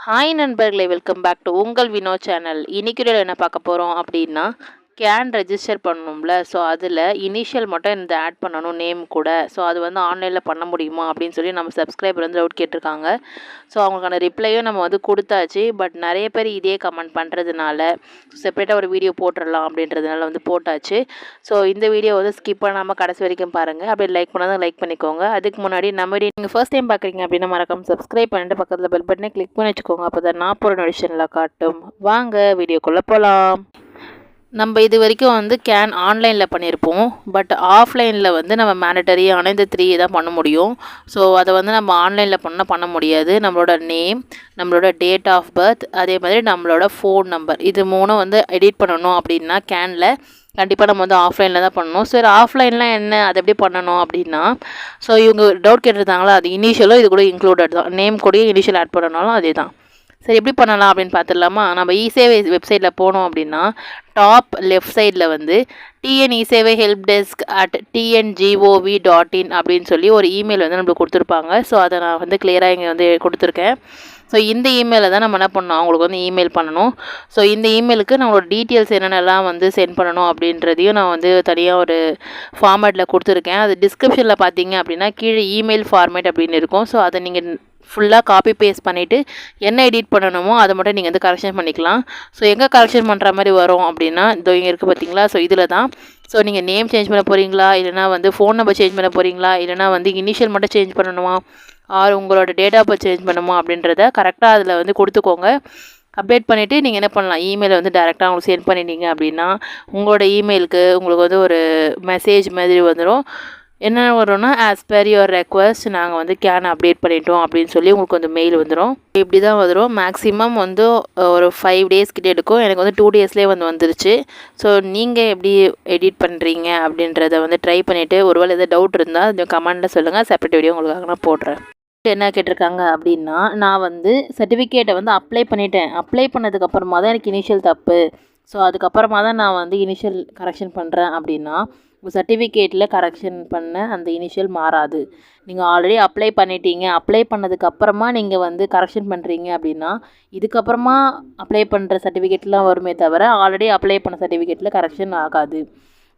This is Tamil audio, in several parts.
ஹாய் நண்பர்களே, வெல்கம் பேக் டு உங்கள் வினோ சேனல். இன்னைக்கு வீடியோவில் என்ன பார்க்க போகிறோம் அப்படின்னா, கேன் ரெஜிஸ்டர் பண்ணணும்ல. ஸோ அதில் இனிஷியல் மட்டும் இந்த ஆட் பண்ணணும், நேம் கூட. ஸோ அது வந்து ஆன்லைனில் பண்ண முடியுமா அப்படின்னு சொல்லி நம்ம சப்ஸ்கிரைபர் வந்து டவுட் கேட்டிருக்காங்க. ஸோ அவங்களுக்கான ரிப்ளையும் நம்ம வந்து கொடுத்தாச்சு. பட் நிறைய பேர் இதே கமெண்ட் பண்ணுறதுனால செப்பரேட்டாக ஒரு வீடியோ போட்டுடலாம் அப்படின்றதுனால வந்து போட்டாச்சு. ஸோ இந்த வீடியோ வந்து ஸ்கிப் பண்ணாமல் கடைசி வரைக்கும் பாருங்கள். அப்படியே லைக் பண்ணாதான் லைக் பண்ணிக்கோங்க. அதுக்கு முன்னாடி நம்ம வீடியோ நீங்கள் ஃபர்ஸ்ட் டைம் பார்க்குறீங்க அப்படின்னா மறக்காம சப்ஸ்கிரைப் பண்ணிட்டு பக்கத்தில் பெல் பட்டனை கிளிக் பண்ணி வச்சுக்கோங்க. அப்போ தான் நான் போகிற நோட்டிஃபிகேஷனில் காட்டும். வாங்க வீடியோக்குள்ளே போகலாம். நம்ம இது வரைக்கும் வந்து கேன் ஆன்லைனில் பண்ணியிருப்போம். பட் ஆஃப்லைனில் வந்து நம்ம மேண்டட்டரியான இந்த 3 தான் பண்ண முடியும். ஸோ அதை வந்து நம்ம ஆன்லைனில் பண்ண முடியாது. நம்மளோட நேம், நம்மளோட டேட் ஆஃப் பர்த், அதே மாதிரி நம்மளோட ஃபோன் நம்பர், இது 3 வந்து எடிட் பண்ணணும் அப்படின்னா கேனில் கண்டிப்பாக நம்ம வந்து ஆஃப்லைனில் தான் பண்ணணும். சரி, ஆஃப்லைனில் என்ன, அது எப்படி பண்ணணும் அப்படின்னா, ஸோ இவங்க டவுட் கேட்டிருந்தாங்களா, அது இனிஷியலும் இது கூட இன்க்ளூடட் தான். நேம் கூட இனிஷியல் ஆட் பண்ணனாலும் அதே தான். சரி, எப்படி பண்ணலாம் அப்படின்னு பார்த்துடலாமா? நம்ம இசேவை வெப்சைட்டில் போனோம் அப்படின்னா டாப் லெஃப்ட் சைடில் வந்து டிஎன் இசேவை ஹெல்ப் டெஸ்க் @tngov.in அப்படின்னு சொல்லி ஒரு இமெயில் வந்து நம்மளுக்கு கொடுத்துருப்பாங்க. ஸோ அதை நான் வந்து கிளியராக இங்கே வந்து கொடுத்துருக்கேன். ஸோ இந்த இமெயிலில் தான் நம்ம என்ன பண்ணணும், அவங்களுக்கு வந்து இமெயில் பண்ணணும். ஸோ இந்த இமெயிலுக்கு நம்மளோட டீட்டெயில்ஸ் என்னென்னலாம் வந்து சென்ட் பண்ணணும் அப்படின்றதையும் நான் வந்து தனியாக ஒரு ஃபார்மேட்டில் கொடுத்துருக்கேன். அது டிஸ்கிரிப்ஷனில் பார்த்தீங்க அப்படின்னா கீழே இமெயில் ஃபார்மேட் அப்படின்னு இருக்கும். ஸோ அதை நீங்கள் ஃபுல்லாக காப்பி பேஸ்ட் பண்ணிவிட்டு என்ன எடிட் பண்ணணுமோ அதை மட்டும் நீங்கள் வந்து கரெக்ஷன் பண்ணிக்கலாம். ஸோ எங்கே கரெக்ஷன் பண்ணுற மாதிரி வரும் அப்படின்னா, இதோ இங்கே இருக்குது பார்த்தீங்களா. ஸோ இதில் தான். ஸோ நீங்கள் நேம் சேஞ்ச் பண்ண போகிறீங்களா, இல்லைனா வந்து ஃபோன் நம்பர் சேஞ்ச் பண்ண போகிறீங்களா, இல்லைனா வந்து இனிஷியல் மட்டும் சேஞ்ச் பண்ணணுமா, ஆர் உங்களோட டேட் ஆஃப் பர்த் சேஞ்ச் பண்ணணுமா அப்படின்றத கரெக்டாக அதில் வந்து கொடுத்துக்கோங்க. அப்டேட் பண்ணிவிட்டு நீங்கள் என்ன பண்ணலாம், இமெயிலை வந்து டேரெக்டாக உங்களுக்கு சென்ட் பண்ணிட்டீங்க அப்படின்னா உங்களோட இமெயிலுக்கு உங்களுக்கு வந்து ஒரு மெசேஜ் மாதிரி வந்துடும். என்ன வரும்னா, ஆஸ் பெர் யுவர் ரெக்வஸ்ட் நாங்கள் வந்து கேனை அப்டேட் பண்ணிட்டோம் அப்படின்னு சொல்லி உங்களுக்கு வந்து மெயில் வந்துடும். இப்படி தான் வந்துடும். மேக்ஸிமம் வந்து ஒரு 5 டேஸ் கிட்டே எடுக்கும். எனக்கு வந்து 2 டேஸ்லேயே வந்து வந்துருச்சு. ஸோ நீங்கள் எப்படி எடிட் பண்ணுறீங்க அப்படின்றத வந்து ட்ரை பண்ணிவிட்டு ஒருவேளை எதாவது டவுட் இருந்தால் கொஞ்சம் கமெண்ட்டில் சொல்லுங்கள். செப்பரேட் வீடியோ உங்களுக்காக நான் போடுறேன். என்ன கேட்டிருக்காங்க அப்படின்னா, நான் வந்து சர்டிஃபிகேட்டை வந்து அப்ளை பண்ணிட்டேன். அப்ளை பண்ணதுக்கப்புறமா தான் எனக்கு இனிஷியல் தப்பு. ஸோ அதுக்கப்புறமா தான் நான் வந்து இனிஷியல் கரெக்ஷன் பண்ணுறேன் அப்படின்னா, உங்கள் சர்டிஃபிகேட்டில் கரெக்ஷன் பண்ண அந்த இனிஷியல் மாறாது. நீங்கள் ஆல்ரெடி அப்ளை பண்ணிட்டீங்க. அப்ளை பண்ணதுக்கப்புறமா நீங்கள் வந்து கரெக்ஷன் பண்ணுறீங்க அப்படின்னா, இதுக்கப்புறமா அப்ளை பண்ணுற சர்டிஃபிகேட்லாம் வருமே தவிர ஆல்ரெடி அப்ளை பண்ண சர்டிஃபிகேட்டில் கரெக்ஷன் ஆகாது.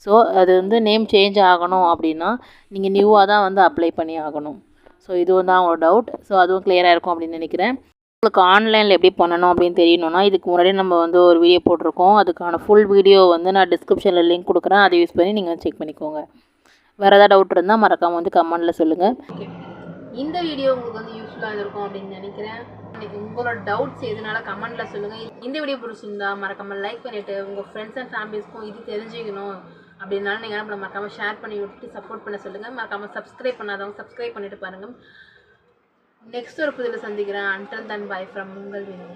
ஸோ அது வந்து நேம் சேஞ்ச் ஆகணும் அப்படின்னா நீங்கள் நியூவாக தான் வந்து அப்ளை பண்ணி ஆகணும். ஸோ இதுவும் தான் அவங்களோட டவுட். ஸோ அதுவும் கிளியராக இருக்கும் அப்படின்னு நினைக்கிறேன். உங்களுக்கு ஆன்லைனில் எப்படி பண்ணணும் அப்படின்னு தெரியணும்னா, இதுக்கு முன்னாடி நம்ம வந்து ஒரு வீடியோ போட்டிருக்கோம். அதுக்கான ஃபுல் வீடியோ வந்து நான் டிஸ்கிரிப்ஷனில் லிங்க் கொடுக்குறேன். அதை யூஸ் பண்ணி நீங்கள் செக் பண்ணிக்கோங்க. வேறு ஏதாவது டவுட் இருந்தால் மறக்காமல் வந்து கமெண்ட்டில் சொல்லுங்கள். இந்த வீடியோ உங்களுக்கு வந்து யூஸ்ஃபுல்லாக இருக்கும் அப்படின்னு நினைக்கிறேன். உங்களோட டவுட்ஸ் எதுனால கமெண்ட்டில் சொல்லுங்கள். இந்த வீடியோ பிடிச்சிருந்தா மறக்காமல் லைக் பண்ணிவிட்டு உங்கள் ஃப்ரெண்ட்ஸ் அண்ட் ஃபேமிலிஸ்க்கும் இது தெரிஞ்சுக்கணும் அப்படின்னாலும் நீங்கள் என்ன பண்ண மறக்காமல் ஷேர் பண்ணி விட்டுட்டு சப்போர்ட் பண்ண சொல்லுங்கள். மறக்காமல் சப்ஸ்கிரைப் பண்ணாதவங்க சப்ஸ்கிரைப் பண்ணிவிட்டு பாருங்கள். நெக்ஸ்ட் ஒரு புதில் சந்திக்கிறேன். அன்டில் தென் பை ஃப்ரம் உங்கள் வினோ.